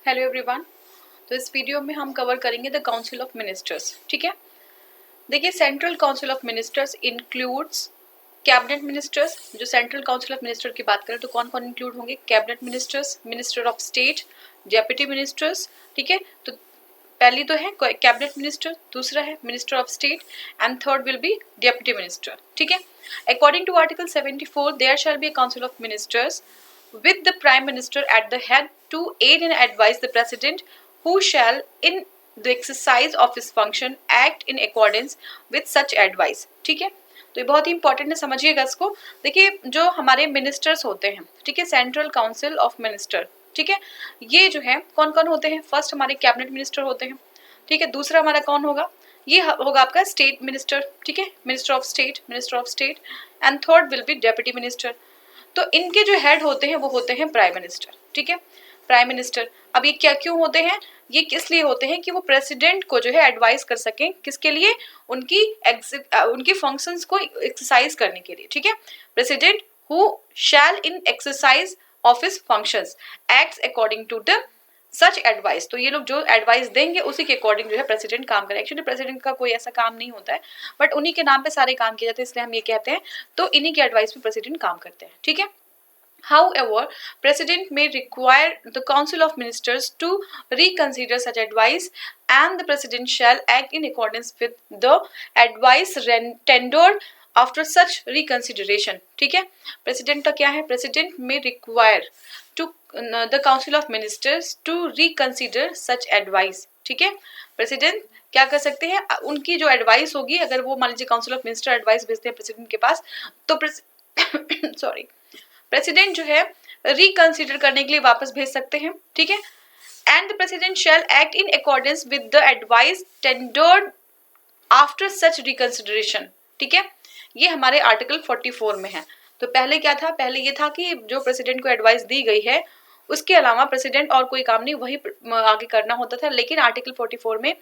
Hello everyone. तो इस video में हम कवर करेंगे द काउंसिल ऑफ मिनिस्टर्स। ठीक है, देखिए central council of ministers includes cabinet ministers. जो सेंट्रल काउंसिल ऑफ मिनिस्टर की बात करें तो कौन कौन इंक्लूड होंगे? Cabinet ministers, minister of state, deputy ministers. ठीक है, तो पहली तो है कैबिनेट मिनिस्टर, दूसरा है minister of state and third will be deputy minister. ठीक है, according to article 74 there shall be a council of ministers with the prime minister at the head to aid and advise the president, who shall in the exercise of his function act in accordance with such advice। ठीक है, तो ये बहुत ही important है, समझिएगा इसको। देखिए जो हमारे मिनिस्टर्स होते हैं, ठीक है, सेंट्रल काउंसिल ऑफ मिनिस्टर, ठीक है, ये जो है कौन कौन होते हैं? फर्स्ट हमारे कैबिनेट मिनिस्टर होते हैं, ठीक है। दूसरा हमारा कौन होगा? ये होगा आपका स्टेट मिनिस्टर, ठीक है, minister of state and third will be deputy minister. तो इनके जो हेड होते हैं वो होते हैं प्राइम मिनिस्टर। ठीक है, प्राइम मिनिस्टर। अब ये क्या क्यों होते हैं? ये किस लिए होते हैं कि वो प्रेसिडेंट को जो है एडवाइस कर सकें, किसके लिए? उनकी फंक्शंस को एक्सरसाइज करने के लिए। ठीक है, president who shall in exercise of his functions acts according to the such advice. तो ये लोग जो एडवाइस देंगे उसी के अकॉर्डिंग जो है प्रेसिडेंट काम करे। एक्चुअली प्रेसिडेंट का कोई ऐसा काम नहीं होता है, बट उन्हीं के नाम पे सारे काम किए जाते हैं, इसलिए हम ये कहते हैं। तो इन्हीं के एडवाइस पे प्रेसिडेंट काम करते हैं। ठीक है, however, President may require the Council of Ministers to reconsider such advice, and the President shall act in accordance with the advice tendered after such reconsideration। ठीक है, प्रेसिडेंट का क्या है? President may require to the council of ministers to reconsider such advice. ठीक है, president क्या कर सकते हैं? उनकी जो एडवाइस होगी, अगर वो मान लीजिए काउंसिल ऑफ मिनिस्टर एडवाइस भेजते हैं प्रेसिडेंट के पास, तो सॉरी प्रेसिडेंट जो है रिकंसिडर करने के लिए वापस भेज सकते हैं। ठीक है, and the president shell act in accordance with the advice tendered after such reconsideration. ठीक है, ये हमारे आर्टिकल 44 में है। तो पहले क्या था? पहले ये था कि जो प्रेसिडेंट को एडवाइस दी गई है उसके अलावा प्रेसिडेंट और कोई काम नहीं वही आगे करना होता था, लेकिन आर्टिकल 44 में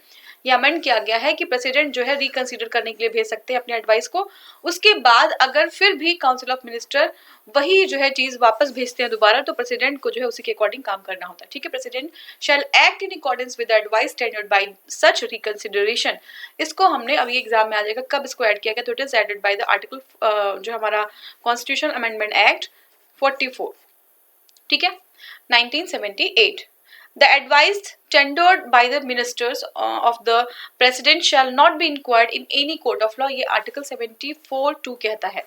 ये अमेंड किया गया है कि प्रेसिडेंट जो है रिकंसीडर करने के लिए भेज सकते हैं अपने एडवाइस को। उसके बाद अगर फिर भी काउंसिल ऑफ मिनिस्टर वही जो है चीज वापस भेजते हैं दोबारा, तो प्रेसिडेंट को जो है उसी के अकॉर्डिंग काम करना होता है। ठीक है, president shell act in accordance with advice tendered bye such reconsideration. इसको हमने अभी एग्जाम में आ जाएगा कब इसको ऐड किया गया, तो it is added by the article जो हमारा कॉन्स्टिट्यूशनल अमेंडमेंट एक्ट 44। ठीक है, 1978। The advice tendered by the ministers of the president shall not be inquired in any court of law। ये आर्टिकल 74(2) कहता है।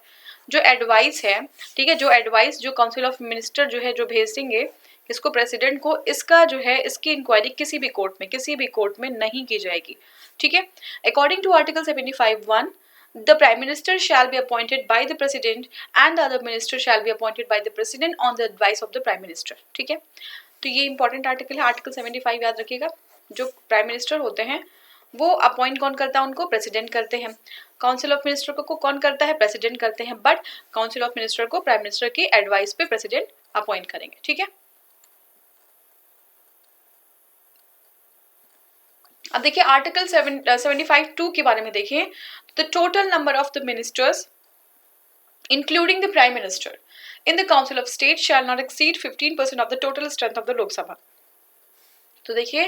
जो एडवाइस है, ठीक है, जो एडवाइस जो काउंसिल ऑफ मिनिस्टर जो है जो भेजेंगे इसको प्रेसिडेंट को, इसका जो है इसकी इंक्वायरी किसी भी कोर्ट में नहीं की जाएगी। ठीक है, according to article 75(1) the prime minister shall be appointed by the president and the other minister shall be appointed by the president on the advice of the prime minister। ठीक है, तो ये इंपॉर्टेंट आर्टिकल है, article 75 याद रखिएगा। जो prime minister होते हैं वो अपॉइंट कौन करता है? उनको प्रेसिडेंट करते हैं। काउंसिल ऑफ मिनिस्टर को कौन करता है? प्रेसिडेंट करते हैं, बट काउंसिल ऑफ मिनिस्टर को प्राइम मिनिस्टर की एडवाइस पे प्रेसिडेंट अपॉइंट करेंगे। ठीक है, अब देखिए आर्टिकल 75(2) के बारे में देखिए। The total number of the ministers including the prime minister in the council of state shall not exceed 15% of the total strength of the Lok Sabha। तो देखिए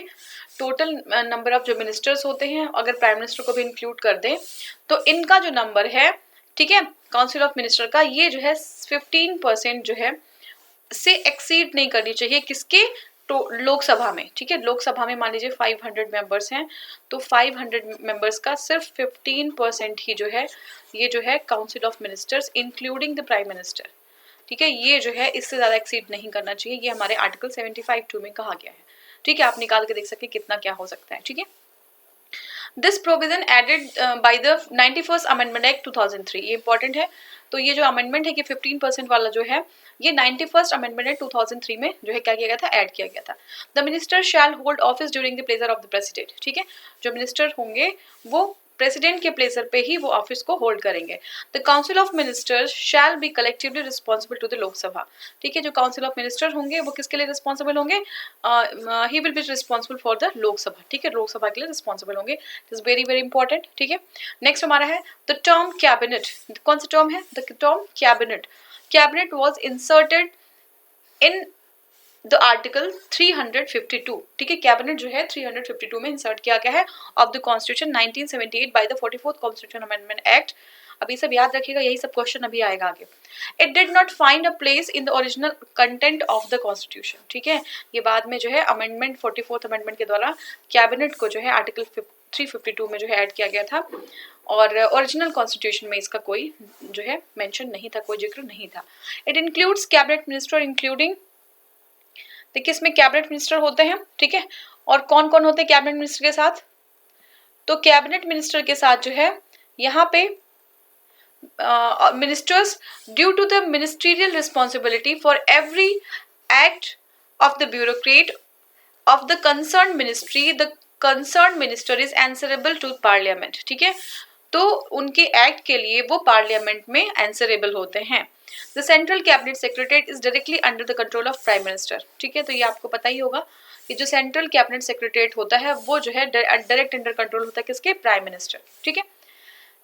टोटल नंबर ऑफ जो मिनिस्टर्स होते हैं अगर प्राइम मिनिस्टर को भी include कर दें तो इनका जो नंबर है, ठीक है, काउंसिल ऑफ मिनिस्टर का, ये जो है 15% जो है से एक्सीड नहीं करनी चाहिए। किसके? तो लोकसभा में। ठीक है, लोकसभा में मान लीजिए 500 मेंबर्स हैं, तो 500 मेंबर्स का सिर्फ 15% ही जो है ये जो है council of ministers including the prime minister, ठीक है, ये जो है इससे ज़्यादा एक्सीड नहीं करना चाहिए। ये हमारे आर्टिकल 75(2) में कहा गया है। ठीक है, आप निकाल के देख सकते हैं कितना क्या हो सकता है। ठीक है, this provision added by the 91st amendment act 2003। ये इंपॉर्टेंट है। तो ये जो अमेंडमेंट है कि 15% वाला जो है ये 91st अमेंडमेंट एक्ट 2003 में जो है क्या किया गया था? ऐड किया गया था। The minister shall hold office during the pleasure of the president. ठीक है, जो मिनिस्टर होंगे वो प्रेसिडेंट के प्लेजर पे ही वो ऑफिस को होल्ड करेंगे। The council of ministers shall be collectively responsible to the Lok Sabha. ठीक है, जो काउंसिल ऑफ मिनिस्टर होंगे वो किसके लिए रिस्पॉन्सिबल होंगे? ही will be responsible for the Lok Sabha. ठीक है, लोकसभा के लिए रिस्पॉन्सिबल होंगे। It is very very important. ठीक है, नेक्स्ट हमारा है द टर्म कैबिनेट। कौन सा टर्म है? The term cabinet. Cabinet was inserted in the article 352, ठीक है, कैबिनेट जो है 352 में इंसर्ट किया गया है of the constitution 1978 by the 44th constitution amendment act. अभी सब याद रखिएगा, यही सब क्वेश्चन अभी आएगा आगे। It did not find a place in the original content of the constitution, ठीक है, ये बाद में जो है अमेंडमेंट 44th अमेंडमेंट के द्वारा कैबिनेट को जो है आर्टिकल 352 में जो है ऐड किया गया था, और ओरिजिनल कॉन्स्टिट्यूशन में इसका कोई जो है मेंशन नहीं था, कोई जिक्र नहीं था। It includes cabinet minister including, देखिए इसमें कैबिनेट मिनिस्टर होते हैं, ठीक है, और कौन कौन होते हैं कैबिनेट मिनिस्टर के साथ, तो कैबिनेट मिनिस्टर के साथ जो है यहाँ पे ministers due to the ministerial responsibility for every act of the bureaucrat of the concerned ministry, the concerned minister is answerable to parliament, ठीक है, तो उनके एक्ट के लिए वो पार्लियामेंट में आंसरेबल होते हैं। The central cabinet secretariat is directly under the control of prime minister, ठीक है, तो ये आपको पता ही होगा कि जो सेंट्रल कैबिनेट सेक्रेटरीट होता है वो जो है डायरेक्ट अंडर कंट्रोल होता है किसके, प्राइम मिनिस्टर, ठीक है।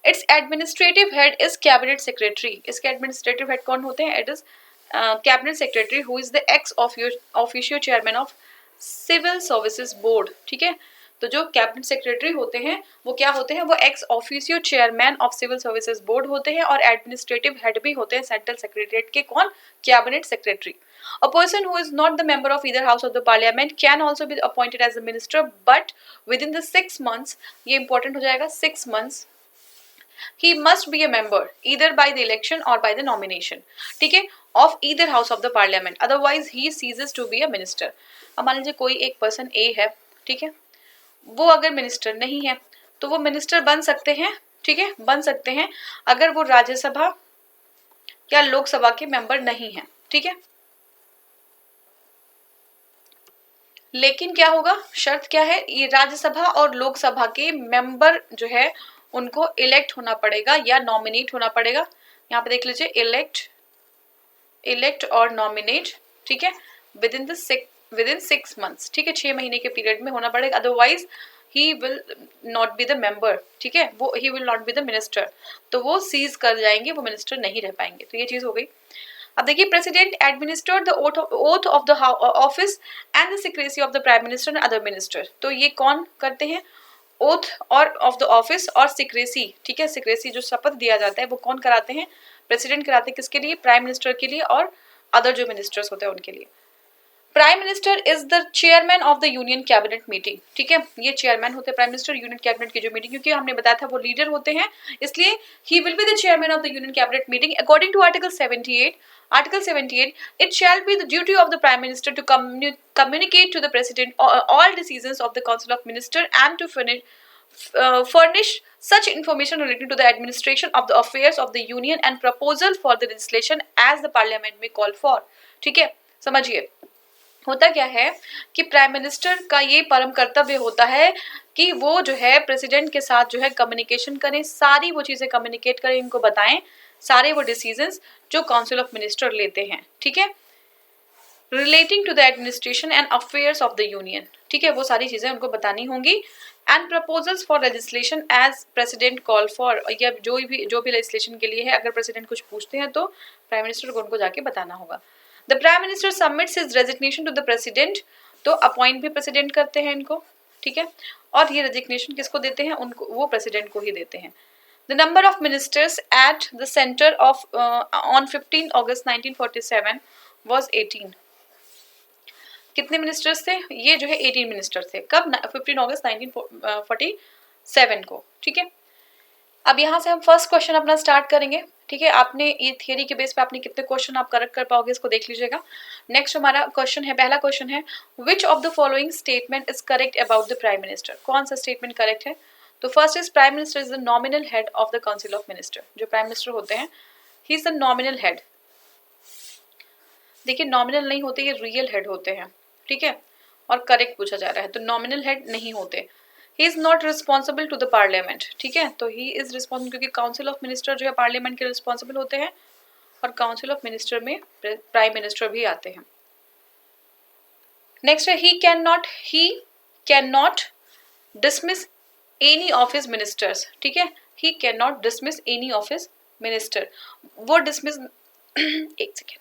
Its administrative head is cabinet secretary, इसके एडमिनिस्ट्रेटिव हेड कौन होते हैं, it is cabinet secretary who is the ex officio chairman of civil services board, ठीक है, तो जो कैबिनेट सेक्रेटरी होते हैं वो क्या होते हैं, वो ex officio chairman of civil services board होते हैं, और एडमिनिस्ट्रेटिव हेड भी होते हैं सेंट्रल सेक्रेटरीट के, कौन, cabinet secretary. A person who is not the member of either house of the parliament can also be appointed as a minister, but within the 6 months, ये important हो जाएगा, 6 months he must be a member either by the election or by the nomination, ठीक है, of either house of the parliament, otherwise he ceases to be a minister। अब मान लीजिए कोई एक पर्सन ए है, ठीक है, वो अगर मिनिस्टर नहीं है तो वो मिनिस्टर बन सकते हैं, ठीक है, बन सकते हैं अगर वो राज्यसभा या लोकसभा के मेंबर नहीं है, ठीक है, लेकिन क्या होगा, शर्त क्या है, ये राज्यसभा और लोकसभा के मेंबर जो है उनको इलेक्ट होना पड़ेगा या नॉमिनेट होना पड़ेगा, यहाँ पे देख लीजिए इलेक्ट और नॉमिनेट, ठीक है, विदिन 6 months, ठीक है, 6 महीने के पीरियड में होना पड़ेगा, otherwise he will not be the member, ठीक है, वो ही will not be the minister, तो वो सीज कर जाएंगे, वो मिनिस्टर नहीं रह पाएंगे, तो ये चीज हो गई। अब देखिए, president administer the oath of the office and the secrecy of the prime minister and other minister, तो ये कौन करते हैं, ओथ और ऑफ द ऑफिस और सिक्रेसी, ठीक है, सिक्रेसी जो शपथ दिया जाता है वो कौन कराते हैं, प्रेसिडेंट कराते हैं, किसके लिए, प्राइम मिनिस्टर के लिए और अदर जो मिनिस्टर्स होते हैं उनके लिए। Prime minister is the chairman of the union cabinet meeting, ठीक है, ये चेयरमैन होते हैं प्राइम मिनिस्टर यूनियन कैबिनेट की जो मीटिंग, क्योंकि हमने बताया था वो लीडर होते हैं, इसलिए he will be the chairman of the union cabinet meeting according to article 78, it shall be the duty of the prime minister to communicate to the president all decisions of the council of minister and to furnish such information relating to the administration of the affairs of the union and proposal for the legislation as the parliament may call for, ठीक है, समझिए होता क्या है कि prime minister का ये परम कर्तव्य होता है कि वो जो है प्रेसिडेंट के साथ जो है कम्युनिकेशन करें, सारी वो चीजें कम्युनिकेट करें, इनको बताएं सारे वो डिसीजंस जो काउंसिल ऑफ मिनिस्टर लेते हैं, ठीक है, relating to the administration and affairs of the union, ठीक है, वो सारी चीजें उनको बतानी होंगी, and proposals for legislation as president call for, या जो भी लेजिस्लेशन के लिए है, अगर प्रेसिडेंट कुछ पूछते हैं तो प्राइम मिनिस्टर को उनको जाके बताना होगा। The prime minister submits his resignation to the president, तो अपॉइंट भी प्रेसिडेंट करते हैं इनको, ठीक है, और ये रेजिग्नेशन किसको देते हैं, उनको, वो प्रेसिडेंट को ही देते हैं। The number of ministers at the center of on 15 August 1947 was 18. कितने मिनिस्टर्स थे, ये जो है 18 मिनिस्टर्स थे, कब, 15 अगस्त 1947 को, ठीक है। अब यहाँ से हम फर्स्ट क्वेश्चन अपना स्टार्ट करेंगे, ठीक है, आपने ये थियरी के बेस पे आपने कितने क्वेश्चन आप करेक्ट कर पाओगे इसको देख लीजिएगा। नेक्स्ट हमारा क्वेश्चन है, पहला क्वेश्चन है, which of the following statement is correct about the prime minister, कौन सा स्टेटमेंट करेक्ट है, तो first is prime minister is the nominal head of the council of minister, जो प्राइम मिनिस्टर होते हैं ही इज द नॉमिनल हेड, देखिए nominal नहीं होते, ये रियल हेड होते हैं, ठीक है, और करेक्ट पूछा जा रहा है तो नॉमिनल हेड नहीं होते। He is not responsible to the parliament, ठीक है, तो ही इज रिस्पॉन्सिबल, क्योंकि काउंसिल ऑफ मिनिस्टर जो है पार्लियामेंट के रिस्पॉन्सिबल होते हैं, और काउंसिल ऑफ मिनिस्टर में प्राइम मिनिस्टर भी आते हैं। नेक्स्ट है, he can not dismiss any of his ministers, ठीक है, he can not dismiss any of his minister, वो डिसमिस एक सेकेंड,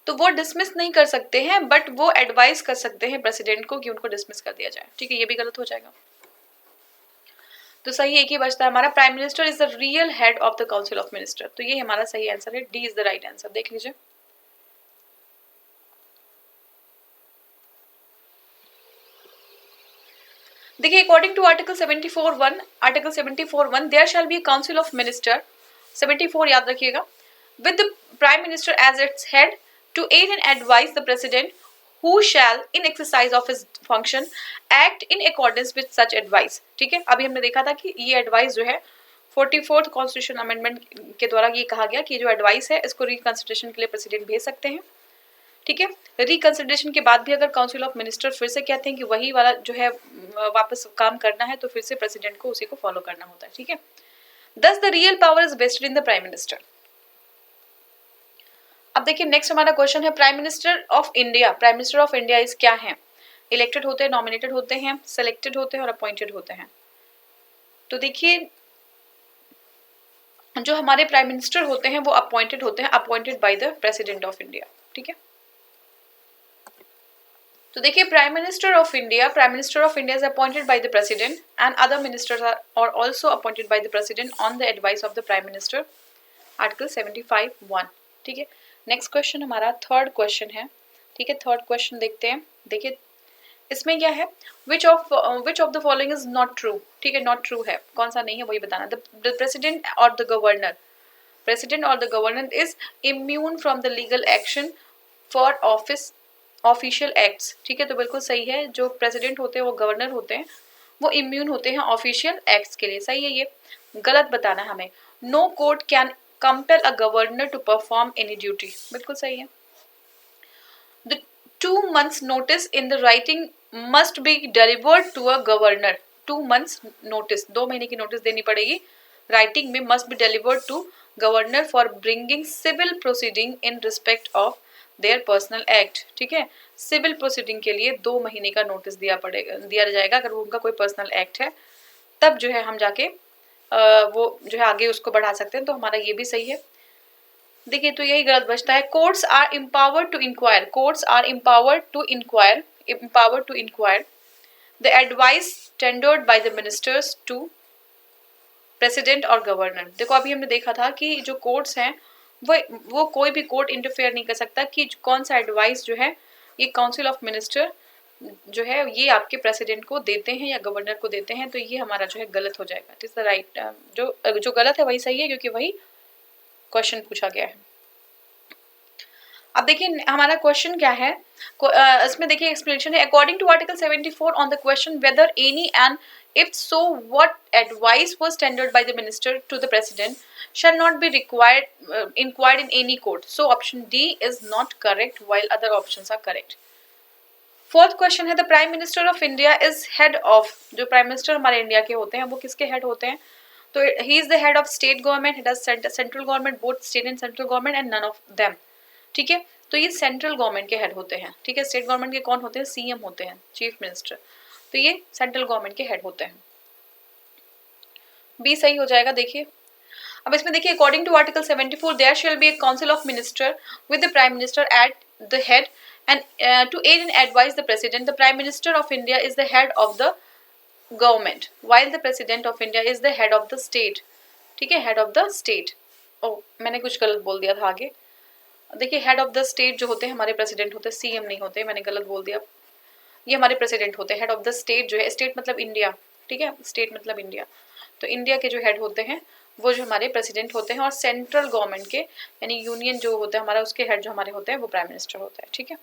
तो वो डिसमिस नहीं कर सकते हैं, बट वो एडवाइस कर सकते हैं प्रेसिडेंट को कि उनको डिसमिस कर दिया जाए। ठीक है, ये भी गलत हो जाएगा। तो सही एक ही बचता है हमारा, prime minister is the real head of the council of minister. तो ये हमारा सही आंसर है, D is the right answer. देख लीजिए, देखिए according to article 74(1), article 74(1) there shall be council of minister, 74 याद रखिएगा, with the prime minister as its head to aid and advise the president, who shall in exercise of his function act in accordance with such advice। ठीक है, अभी हमने देखा था कि ये एडवाइस जो है 44th कॉन्स्टिट्यूशन अमेंडमेंट के द्वारा ये कहा गया कि जो एडवाइस है इसको रिकंसिडरेशन के लिए प्रेसिडेंट भेज सकते हैं। ठीक है, रिकंसिडरेशन के बाद भी अगर काउंसिल ऑफ मिनिस्टर फिर से कहते हैं कि वही वाला जो है वापस काम करना है, तो फिर से प्रेसिडेंट को उसी को फॉलो करना होता है। ठीक है, thus the real power is vested in the prime minister. अब देखिए नेक्स्ट हमारा क्वेश्चन है, prime minister of India, prime minister of India is क्या है? इलेक्टेड होते हैं, नॉमिनेटेड होते हैं, सेलेक्टेड होते हैं और अपॉइंटेड होते हैं। तो देखिए जो हमारे प्राइम मिनिस्टर होते हैं वो अपॉइंटेड होते हैं, appointed by the president of India. ठीक है, तो देखिए prime minister of India, prime minister of India is appointed by the president and other ministers are also appointed by the president on the advice of the prime minister, article 75(1). ठीक है, next question हमारा third question है। ठीक है, third question देखते हैं। देखिए इसमें क्या है, which of the following is not true. ठीक है, नॉट ट्रू है, कौन सा नहीं है वही बताना। द प्रेसिडेंट और द गवर्नर, प्रेसिडेंट और the governor is immune from the legal action for office official acts. ठीक है, तो बिल्कुल सही है, जो प्रेसिडेंट होते हैं वो गवर्नर होते हैं, वो इम्यून होते हैं ऑफिशियल एक्ट्स के लिए। सही है, ये गलत बताना है हमें। No court can compel a governor to perform any duty, बिल्कुल सही है। The 2 months notice in the writing must be delivered to a governor। 2 months notice, 2 महीने की नोटिस देनी पड़ेगी राइटिंग में, must be delivered to governor for bringing civil proceeding in respect of their personal act। ठीक है, civil proceeding के लिए 2 महीने का नोटिस दिया जाएगा। अगर उनका कोई पर्सनल एक्ट है तब जो है हम जाके वो जो है आगे उसको बढ़ा सकते हैं। तो हमारा ये भी सही है। देखिए तो यही गलत बचता है, courts are empowered to inquire, courts are empowered to inquire, empowered to inquire the advice tendered by the ministers to president और गवर्नर। देखो अभी हमने देखा था कि जो कोर्ट्स हैं वो कोई भी कोर्ट इंटरफेयर नहीं कर सकता कि कौन सा एडवाइस जो है ये काउंसिल ऑफ मिनिस्टर जो है ये आपके प्रेसिडेंट को देते हैं या गवर्नर को देते हैं। तो ये हमारा जो है गलत हो जाएगा। इट इज द राइट, जो गलत है वही सही है क्योंकि वही क्वेश्चन पूछा गया है। अब देखिए हमारा क्वेश्चन क्या है, इसमें देखिए एक्सप्लेनेशन है, according to article 74 on the question whether any and if so what advice was tendered by the minister to the president shall not be inquired in any court, so option D is not correct while other options are correct। Fourth question है, the prime minister of India is head of, जो prime minister हमारे India के होते हैं वो किसके head होते हैं? तो he is the head of state government, head of central government, both state and central government and none of them. ठीक है, तो ये सेंट्रल गवर्नमेंट के हेड होते हैं। ठीक है, स्टेट गवर्नमेंट के कौन होते हैं? सीएम होते हैं, चीफ मिनिस्टर। तो ये सेंट्रल गवर्नमेंट के हेड होते हैं। बी सही हो जाएगा। देखिए अब इसमें देखिए according to article 74 there shall be a council of minister with the prime minister at the head and to aid and advise the president. The prime minister of India is the head of the government while the president of India is the head of the state। ठीक है, head of the state। ओ मैंने कुछ गलत बोल दिया था आगे। देखिए हेड ऑफ द स्टेट जो होते हैं हमारे प्रेसिडेंट होते हैं, सीएम नहीं होते, मैंने गलत बोल दिया। ये हमारे प्रेसिडेंट होते हैं। हेड ऑफ द स्टेट जो है, स्टेट मतलब इंडिया, ठीक है, स्टेट मतलब इंडिया, तो इंडिया के जो हेड होते हैं वो जो हमारे प्रेसिडेंट होते हैं, और सेंट्रल गवर्नमेंट के यानी यूनियन जो होता है हमारा उसके हेड जो हमारे होते हैं वो प्राइम मिनिस्टर होता है। ठीक है,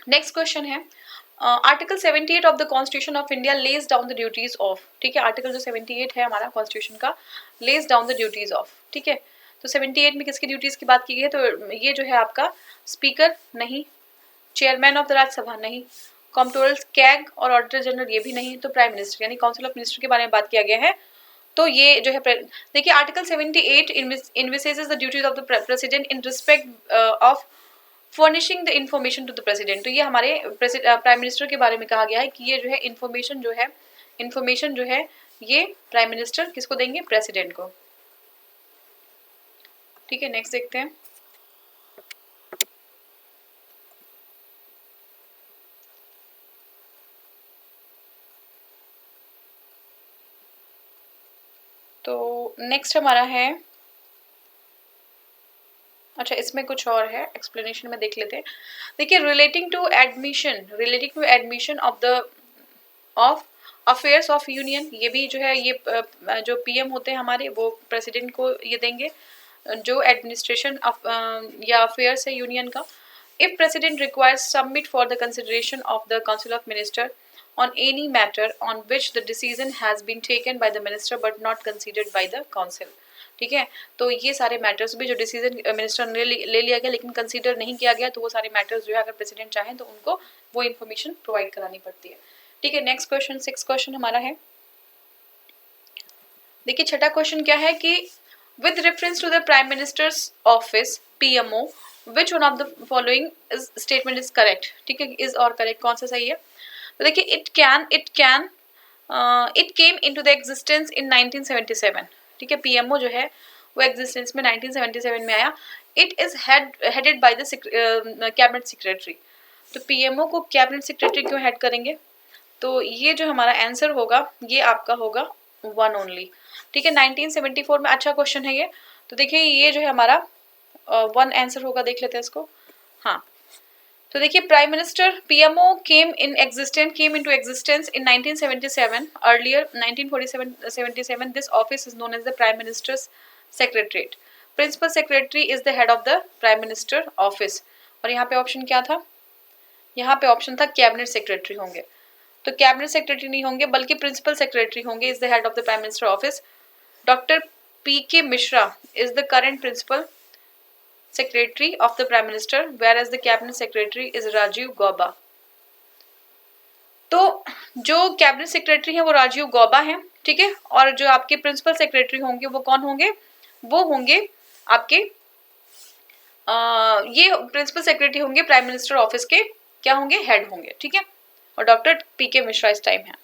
नेक्स्ट क्वेश्चन है, article 78 of the constitution of India lays down the duties of. ठीक है, आर्टिकल जो 78 है हमारा कॉन्स्टिट्यूशन का, lays down the duties of. ठीक है, तो 78 में किसकी ड्यूटीज की बात की गई है? तो ये जो है आपका स्पीकर नहीं, चेयरमैन ऑफ द राज्यसभा नहीं, कॉम्प्ट्रोलर कैग और ऑडिटर जनरल ये भी नहीं, तो प्राइम मिनिस्टर यानी काउंसिल ऑफ मिनिस्टर के बारे में बात किया गया है। तो ये जो है देखिए article 78 envisages the duties of the president in respect of furnishing the information to the president. तो ये हमारे प्राइम मिनिस्टर के बारे में कहा गया है कि ये जो है इन्फॉर्मेशन जो है ये प्राइम मिनिस्टर किसको देंगे? प्रेसिडेंट को। ठीक है, नेक्स्ट देखते हैं। तो नेक्स्ट हमारा है, अच्छा इसमें कुछ और है, एक्सप्लेनेशन में देख लेते हैं। देखिए relating to admission of affairs of union, ये भी जो है ये जो पीएम होते हैं हमारे वो प्रेसिडेंट को ये देंगे जो एडमिनिस्ट्रेशन या अफेयर्स है यूनियन का। If president requires submit for the consideration of the council of minister on any matter on which the decision has been taken by the minister but not considered by the council। ठीक है, तो ये सारे matters भी जो decision minister ने ले लिया गया लेकिन कंसीडर नहीं किया गया, तो वो सारे मैटर्स जो है अगर प्रेसिडेंट चाहें तो उनको वो इन्फॉर्मेशन प्रोवाइड करानी पड़ती है। ठीक है, नेक्स्ट क्वेश्चन 6 क्वेश्चन हमारा है। देखिए छठा क्वेश्चन क्या है कि with reference to the prime minister's office PMO which one of the following statement is correct. ठीक है, इज और करेक्ट कौन सा सही है? तो देखिए it came into the existence in 1977। ठीक है, पीएमओ जो है वो एग्जिस्टेंस में 1977 में आया। It is headed by the cabinet secretary. तो पीएमओ को कैबिनेट सेक्रेटरी क्यों हेड करेंगे? तो ये जो हमारा आंसर होगा ये आपका होगा 1 ओनली। ठीक है, 1974 में, अच्छा क्वेश्चन है ये। तो देखिए ये जो है हमारा 1 आंसर होगा, देख लेते हैं इसको। हाँ, तो देखिए prime minister PMO came into existence in 1977। Earlier 1947 this office is known as the prime minister's secretariat. Principal secretary is the head of the prime minister office. और यहाँ पे ऑप्शन क्या था? यहाँ पे ऑप्शन था कैबिनेट सेक्रेटरी होंगे। तो कैबिनेट सेक्रेटरी नहीं होंगे बल्कि प्रिंसिपल सेक्रेटरी होंगे, is the head of the prime minister office. Doctor PK Mishra is the current principal secretary of the prime minister whereas the cabinet secretary is Rajiv Gauba। तो जो cabinet secretary है वो राजीव गौबा है। ठीक है, और जो आपके प्रिंसिपल सेक्रेटरी होंगे वो कौन होंगे? वो होंगे आपके ये प्रिंसिपल सेक्रेटरी होंगे प्राइम मिनिस्टर ऑफिस के, क्या होंगे? हेड होंगे। ठीक है, और डॉक्टर पीके मिश्रा इस टाइम है।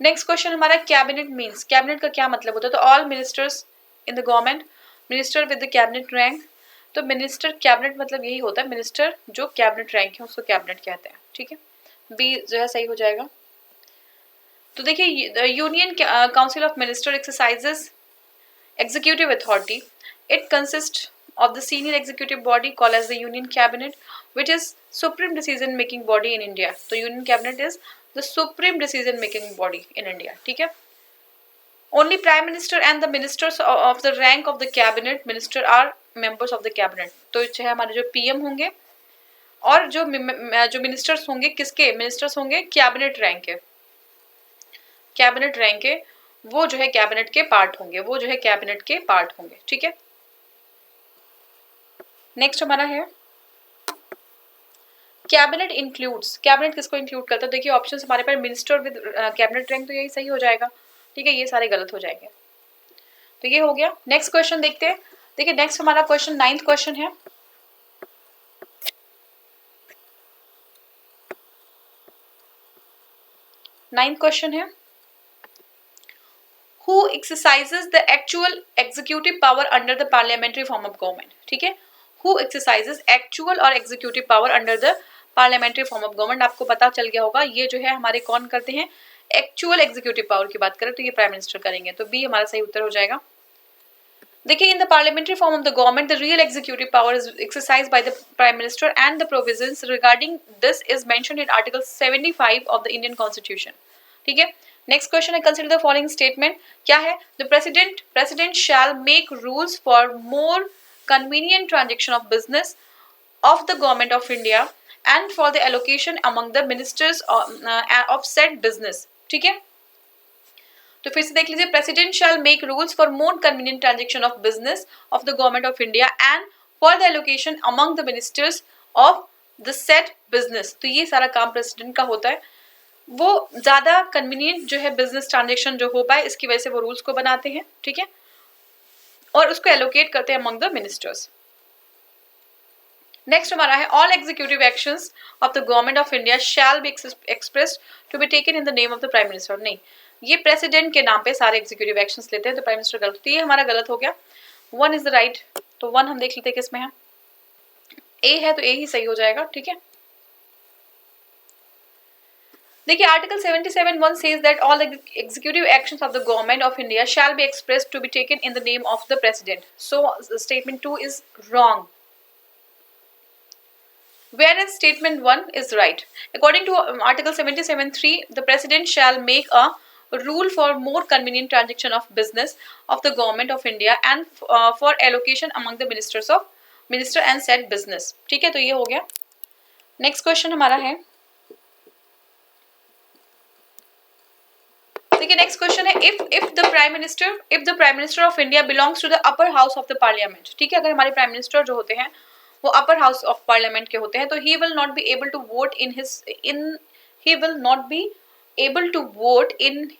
नेक्स्ट क्वेश्चन हमारा कैबिनेट मीन्स, कैबिनेट का क्या मतलब होता है? तो all ministers in the government, minister with the cabinet rank. तो मिनिस्टर कैबिनेट मतलब यही होता है, मिनिस्टर जो कैबिनेट रैंक है उसको कैबिनेट कहते हैं। ठीक है, बी जो है सही हो जाएगा। तो देखिए union council of minister exercises executive authority. It consist of the senior executive body called as the union cabinet which is supreme decision making body in India। तो union cabinet is the supreme decision making body in India। ठीक है, only prime minister and the ministers of the rank of the cabinet minister are members of the cabinet। तो चाहे हमारे जो PM होंगे और जो मिनिस्टर्स होंगे, किसके मिनिस्टर्स होंगे? कैबिनेट रैंक के, कैबिनेट रैंक के वो जो है कैबिनेट के पार्ट होंगे, वो जो है कैबिनेट के पार्ट होंगे। ठीक है, नेक्स्ट हमारा है कैबिनेट इंक्लूड्स। कैबिनेट किसको इंक्लूड करता है? देखिए ऑप्शंस हमारे पास मिनिस्टर विद कैबिनेट रैंक, तो यही सही हो जाएगा। ठीक है, ये सारे गलत हो जाएंगे। तो ये हो गया। नेक्स्ट क्वेश्चन देखते हैं। देखिए नेक्स्ट हमारा क्वेश्चन 9th क्वेश्चन है। 9th क्वेश्चन है who exercises the actual executive power under the parliamentary form of government। ठीक है, who exercises actual और executive power under the parliamentary form of government। आपको पता चल गया होगा ये जो है हमारे कौन करते हैं? एक्चुअल एग्जीक्यूटिव पावर की बात करें तो ये प्राइम मिनिस्टर करेंगे। तो बी हमारा सही उत्तर हो जाएगा। देखिए in the parliamentary form of the government the real executive power is exercised by the prime minister and the provisions regarding this is mentioned in article 75 of the Indian constitution. ठीक है, next question है consider the following statement. क्या है? The president shell make rules for more convenient transaction of business of the government of India and for the allocation among the ministers of said business। ठीक है, तो फिर से देख लीजिए, president shell make rules for more convenient transaction of business of the government of India and for the allocation among the ministers of the set business. तो ये सारा काम प्रेसिडेंट का होता है, वो ज्यादा कन्वीनियंट जो है बिजनेस ट्रांजेक्शन जो हो पाए इसकी वजह से वो रूल्स को बनाते हैं। ठीक है, और उसको एलोकेट करते हैं अमंग द मिनिस्टर्स। नेक्स्ट हमारा है all executive actions of the government of India shall be expressed to be taken in the name of the prime minister. नहीं, ये प्रेसिडेंट के नाम पे सारे एग्जीक्यूटिव एक्शंस लेते हैं, तो प्राइम मिनिस्टर गलत। तो ये हमारा गलत हो गया। 1 इज द राइट। तो 1 हम देख लेते हैं किसमें है। ए है तो ए ही सही हो जाएगा। ठीक है, देखिए article 77(1) says that all the executive actions of the government of India shall be expressed to be taken in the name of the president. So statement 2 is wrong, whereas statement 1 is right. According to article 77(3), the president shall make a rule for more convenient transaction of business of the government of India and for allocation among the minister and said business. ठीक है, तो ये हो गया. Next question हमारा है, देखिए next question है, if the prime minister of India belongs to the upper house of the parliament. ठीक है, अगर हमारे प्राइम मिनिस्टर जो होते हैं वो अपर हाउस ऑफ पार्लियामेंट के होते हैं, तो he will not be able to vote in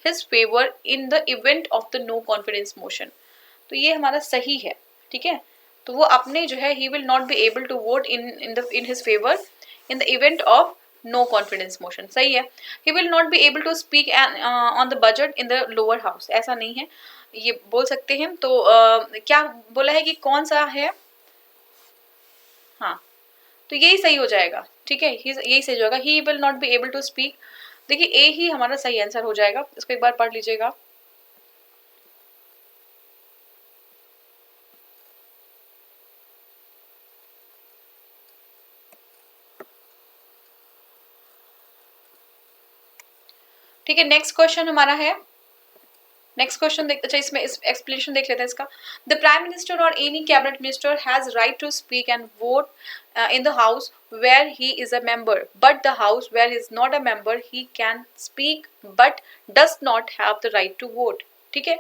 his favour in the event of the no confidence motion. तो ये हमारा सही है. ठीक है, तो वो अपने जो है he will not be able to vote in his favour in the event of no confidence motion. सही है. He will not be able to speak on the budget in the lower house. ऐसा नहीं है, ये बोल सकते हैं. तो क्या बोला है कि कौन सा है? हाँ, तो यही सही हो जाएगा. ठीक है, यही सही होगा. He will not be able to speak. देखिए ए ही हमारा सही आंसर हो जाएगा. इसको एक बार पढ़ लीजिएगा. ठीक है, नेक्स्ट क्वेश्चन हमारा है. नेक्स्ट क्वेश्चन अच्छा इसमें एक्सप्लेनेशन देख लेते हैं इसका. द प्राइम मिनिस्टर और any cabinet minister has right to speak and vote in the house where he is a member, but the house where he is not a member he can speak but does not have the right to vote. ठीक है,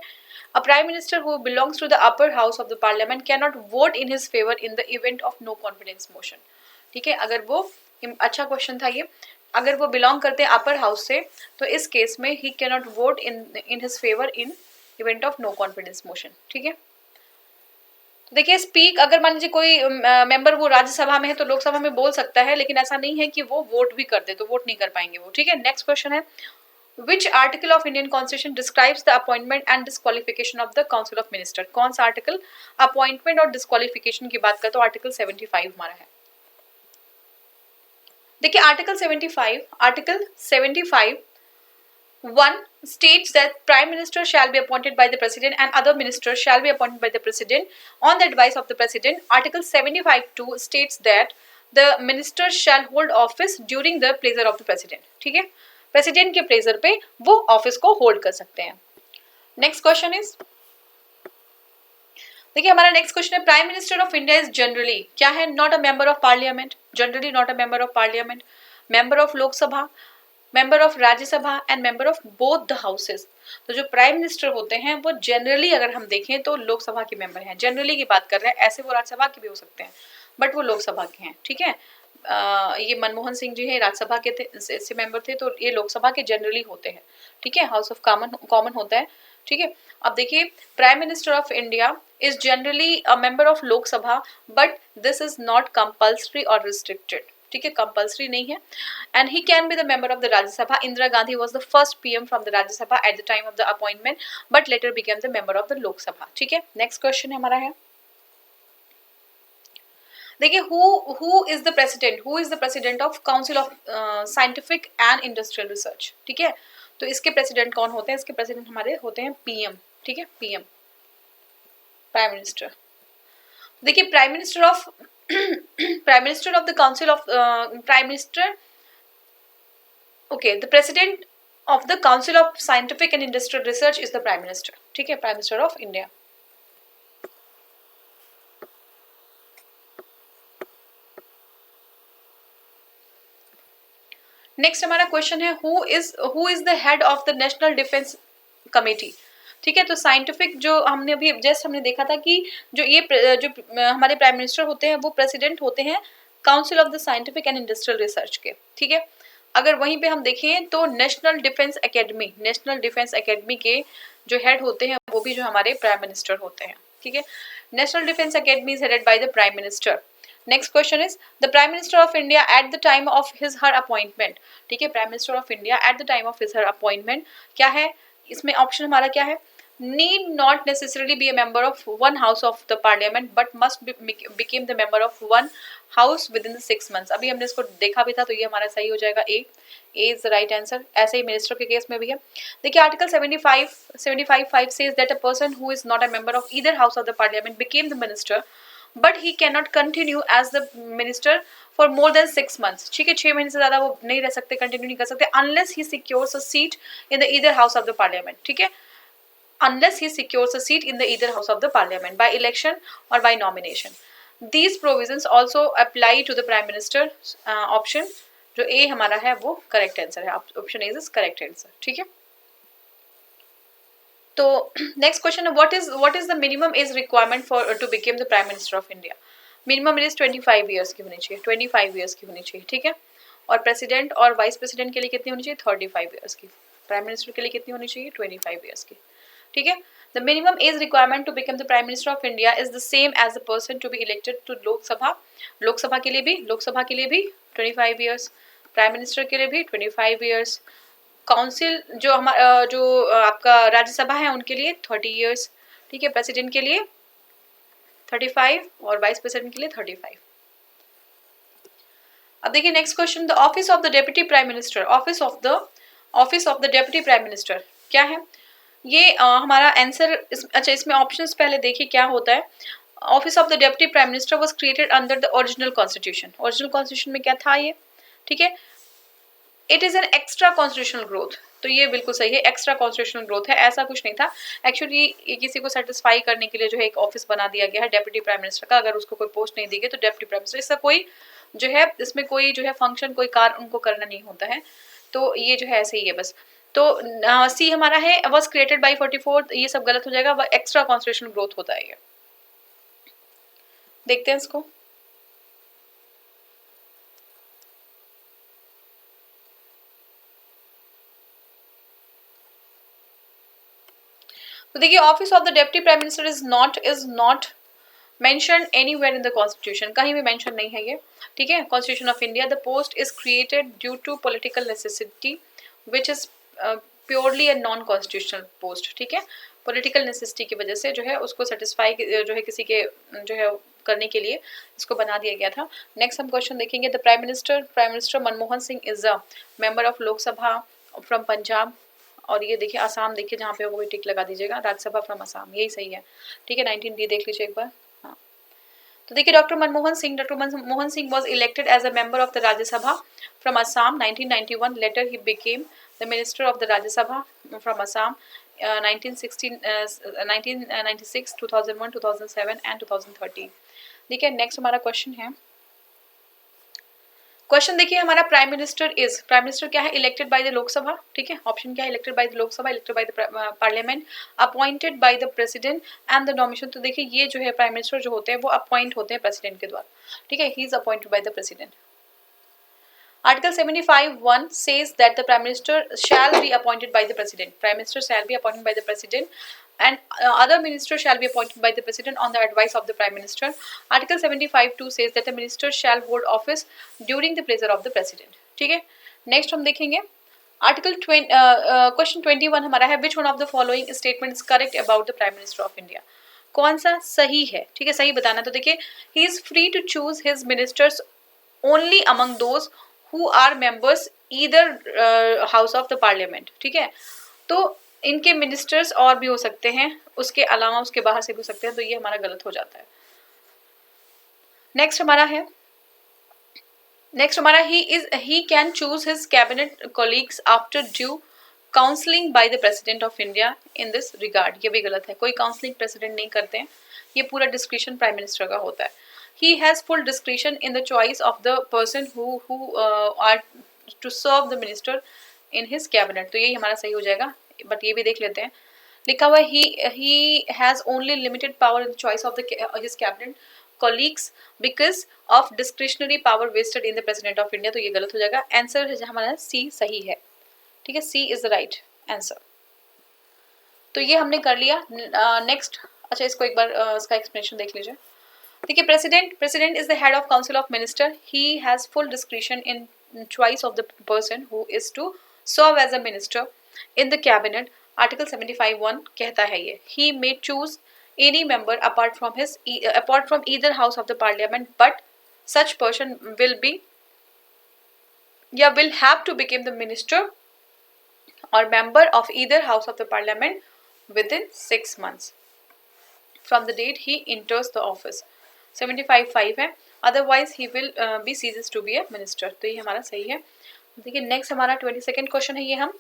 a prime minister who belongs to the upper house of the parliament can not vote in his favour in the event of no confidence motion. ठीक है, अगर वो, अच्छा question था ये, अगर वो बिलोंग करते हैं अपर हाउस से तो इस केस में he can not vote in his favour in event of no confidence motion. ठीक है, देखिए स्पीक, अगर मान लीजिए कोई मेंबर वो राज्यसभा में है तो लोकसभा में बोल सकता है, लेकिन ऐसा नहीं है कि वो वोट भी कर दे, तो वोट नहीं कर पाएंगे वो. ठीक है, नेक्स्ट क्वेश्चन है, which article of Indian constitution describes the appointment and disqualification of the council of minister. कौन सा आर्टिकल अपॉइंटमेंट और डिस्क्वालिफिकेशन की बात करता है? तो आर्टिकल 75 हमारा है. देखिए article 75 1 states that prime minister shall be appointed by the president and other ministers shall be appointed by the president on the advice of the president. Article 75(2) states that the ministers shall hold office during the pleasure of the president. ठीक है, president के pleasure पे वो office को hold कर सकते हैं. Next question is, देखिए हमारा नेक्स्ट क्वेश्चन है, prime minister of India is generally क्या है? Not a member of parliament. Generally not a member of parliament, member of Lok Sabha, member of Rajya Sabha and member of both the houses. तो जो prime minister होते हैं वो generally अगर हम देखें तो लोकसभा के मेंबर हैं. जनरली की बात कर रहे हैं, ऐसे वो राज्यसभा के भी हो सकते हैं बट वो लोकसभा के हैं. ठीक है, ये मनमोहन सिंह जी है राज्यसभा के थे से मेंबर थे, तो ये लोकसभा के जनरली होते हैं. ठीक है, हाउस ऑफ कॉमन होता है. ठीक है, अब देखिए prime minister of India is generally a member of Lok Sabha but this is not compulsory और रिस्ट्रिक्टेड. ठीक है, कंपल्सरी नहीं है. And he can be the member of the Rajya Sabha. Indira Gandhi was the first PM from the Rajya Sabha at the time of the appointment but later became the member of the Lok Sabha. ठीक है, next question हमारा है, देखिए who is the president of council of scientific and industrial research. ठीक है, तो इसके president कौन होते हैं? इसके प्रेसिडेंट हमारे होते हैं पीएम. ठीक है, पीएम प्राइम मिनिस्टर. देखिए prime minister of the council of prime minister, okay, the president of the council of scientific and industrial research is the prime minister. ठीक है, prime minister of India. Next हमारा question है, who is the head of the national defence committee. ठीक है, तो scientific जो हमने अभी जस्ट हमने देखा था कि जो हमारे प्राइम मिनिस्टर होते हैं वो प्रेसिडेंट होते हैं council of the scientific and industrial research के. ठीक है, अगर वहीं पे हम देखें तो नेशनल डिफेंस एकेडमी के जो हेड होते हैं वो भी जो हमारे प्राइम मिनिस्टर होते हैं. ठीक है, national defence academy is headed by the prime minister. Next question is, the prime minister of India at the time of his her appointment. ठीक है, prime minister of India at the time of his her appointment क्या है? इसमें option हमारा क्या है? need not necessarily be a member of one house of the parliament but must became the member of one house within the 6 months. अभी हमने इसको देखा भी था, तो ये हमारा सही हो जाएगा A is the right answer. ऐसे ही मिनिस्टर के केस में भी है। देखिए article 75 says that a person who is not a member of either house of the parliament became the minister but he can not continue as the minister for more than 6 months। ठीक है, 6 महीने से ज्यादा वो नहीं रह सकते, continue नहीं कर सकते unless he secures a seat in the either house of the parliament. ठीक है, unless he secures a seat in the either house of the parliament by election or by nomination. These provisions also apply to the prime minister। Option जो A हमारा है वो correct answer है, option A is correct answer. ठीक है, तो next question है what is the minimum age requirement for to become the prime minister of India. Minimum age 25 years की होनी चाहिए, 25 ईयर्स की होनी चाहिए। ठीक है, और प्रेसिडेंट और वाइस प्रेसिडेंट के लिए कितनी होनी चाहिए, 35 ईयर्स की। प्राइम मिनिस्टर के लिए कितनी होनी चाहिए, 25 ईयर्स की। ठीक है, the minimum age requirement to become the prime minister of India is the same as the person to be elected to Lok Sabha. Lok Sabha के लिए भी 25 ईयर्स, प्राइम मिनिस्टर के लिए भी 25 ईयर्स, काउंसिल जो आपका राज्यसभा है उनके लिए 30 ईयर्स। ठीक है, प्रेसिडेंट के लिए 35 और वाइस प्रेसिडेंट के लिए 35। अब देखिए next question, the office of the deputy prime minister. Office of the deputy prime minister क्या है ये हमारा आंसर अच्छा इसमें ऑप्शंस पहले देखिए क्या होता है। Office of the deputy prime minister was created under the original constitution. Original constitution में क्या था ये, ठीक है, it is an extra constitutional growth. तो ये बिल्कुल सही है, एक्स्ट्रा कॉन्स्टिट्यूशनल ग्रोथ है, ऐसा कुछ नहीं था। एक्चुअली ये किसी को सेटिस्फाई करने के लिए जो है एक ऑफिस बना दिया गया है डेप्यूटी प्राइम मिनिस्टर का। अगर उसको कोई पोस्ट नहीं दी गई तो डेप्यूटी प्राइम मिनिस्टर, इसका कोई जो है इसमें कोई जो है फंक्शन कोई कार्य उनको करना नहीं होता है। तो ये जो है ऐसे ही है बस। तो सी हमारा है वॉज क्रिएटेड बाई 44, ये सब गलत हो जाएगा, एक्स्ट्रा कॉन्स्टिट्यूशनल ग्रोथ होता है ये। देखते हैं इसको। तो देखिए office of the deputy prime minister is not mention anywhere in the constitution, कहीं भी मेंशन नहीं है ये। ठीक है, constitution of India, the post is created due to political necessity which is purely a non constitutional post. ठीक है, political necessity की वजह से जो है उसको सेटिस्फाई जो है किसी के जो है करने के लिए इसको बना दिया गया था। नेक्स्ट हम क्वेश्चन देखेंगे, the prime minister Manmohan Singh is a member of Lok Sabha from Punjab. और ये देखिए आसाम, देखिए जहाँ पे वो टिक लगा दीजिएगा, राज्यसभा फ्रॉम आसाम, यही सही है। ठीक है, 19D देख लीजिए एक बार। हाँ, तो देखिए doctor Manmohan Singh was elected as a member of the Rajya Sabha from Assam 1991। Later he became the minister of the Rajya Sabha from Assam 1996, 2001, 2007 and 2013। देखिए नेक्स्ट हमारा क्वेश्चन है, क्वेश्चन देखिए हमारा प्राइम मिनिस्टर क्या है, इलेक्टेड बाय द लोकसभा। ठीक है, ऑप्शन क्या है, elected by the Lok Sabha, elected by the parliament, appointed by the president and the nomination. तो देखिए ये जो है प्राइम मिनिस्टर जो होते हैं वो अपॉइंट होते हैं प्रेसिडेंट के द्वारा। ठीक है, he is appointed by the president. Article 75(1) says that the Prime Minister shall be appointed by the President. Prime Minister shall be appointed by the President and other ministers shall be appointed by the President on the advice of the Prime Minister. Article 75(2) says that the Minister shall hold office during the pleasure of the President. ठीक है, next हम देखेंगे article question 21 हमारा है, विच one of the following statement is correct about the prime minister of India. कौन सा सही है, ठीक है, सही बताना। तो देखिए he is free to choose his ministers only among those who are members either house of the parliament। ठीक है, तो इनके मिनिस्टर्स और भी हो सकते हैं, उसके अलावा उसके बाहर से भी हो सकते हैं, तो ये हमारा गलत हो जाता है। नेक्स्ट हमारा he can choose his cabinet colleagues after due counseling by the president of India in this regard। ये भी गलत है, कोई काउंसलिंग प्रेसिडेंट नहीं करते हैं, ये पूरा डिस्क्रिप्शन प्राइम मिनिस्टर का होता है। He has full discretion in the choice of the person who are to serve the minister in his cabinet। तो यही हमारा सही हो जाएगा, बट ये भी देख लेते हैं। लिखा हुआ he has only limited power in the choice of his cabinet colleagues because of discretionary power vested in the president of India। तो ये गलत हो जाएगा, आंसर हमारा सी सही है। ठीक है, सी इज द राइट आंसर। तो ये हमने कर लिया। नेक्स्ट अच्छा इसको एक बार इसका एक्सप्लेनेशन देख लीजिए। देखिए president is the head of council of minister. He has full discretion in choice of the person who is to serve as a minister in the cabinet article 75(1) कहता है ये, he may choose any member apart from either house of the parliament, but such person will have to become the minister or member of either house of the parliament within 6 months from the date he enters the office. 75(5) है, otherwise he will be ceases to be a minister. तो ये हमारा सही है. देखिए next हमारा 22nd question है, ये हम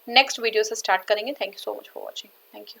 नेक्स्ट वीडियो से स्टार्ट करेंगे. Thank you so much for watching. Thank you.